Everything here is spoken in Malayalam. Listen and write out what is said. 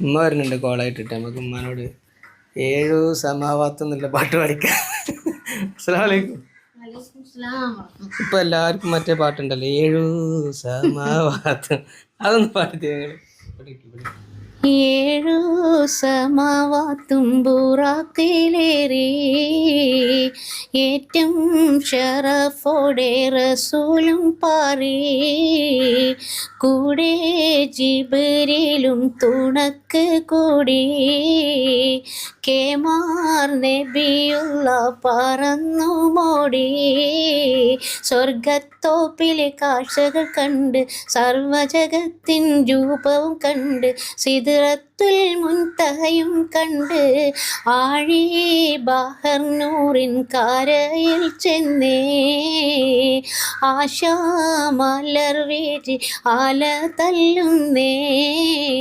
ഉമ്മ വരുന്നുണ്ട് കോളായിട്ടിട്ട്. നമുക്ക് ഉമ്മാനോട് 7 സമാവാത്ത് എന്നുള്ള പാട്ട് പഠിക്കാം. അസ്സലാമു അലൈക്കും. ഇപ്പൊ എല്ലാവർക്കും മറ്റേ പാട്ടുണ്ടല്ലോ 7 സമാവാത്ത്, അതൊന്ന് പാടിത്തേ ഞങ്ങള്. 7 സമാവാത്തും ബുറാക്കിലേറി ഏറ്റം ഷറഫോടെ റസൂലും പാറി കൂടെ ജിബ്രീലും തുണക്ക് കൂടി കേമാർ നബിയുള്ള പറന്നു മോടി സ്വർഗത്തോപ്പിലെ കാഴ്ചകൾ കണ്ട് സർവജഗത്തിൻ രൂപവും കണ്ട് സിദ്റത്തുൽ മുൻതഹയും കണ്ട് ആഴി ബഹർ നൂറിൻ കരയിൽ ചെന്നേ ആശാ മലർ വീഴ്ച ആല തല്ലുന്നേ.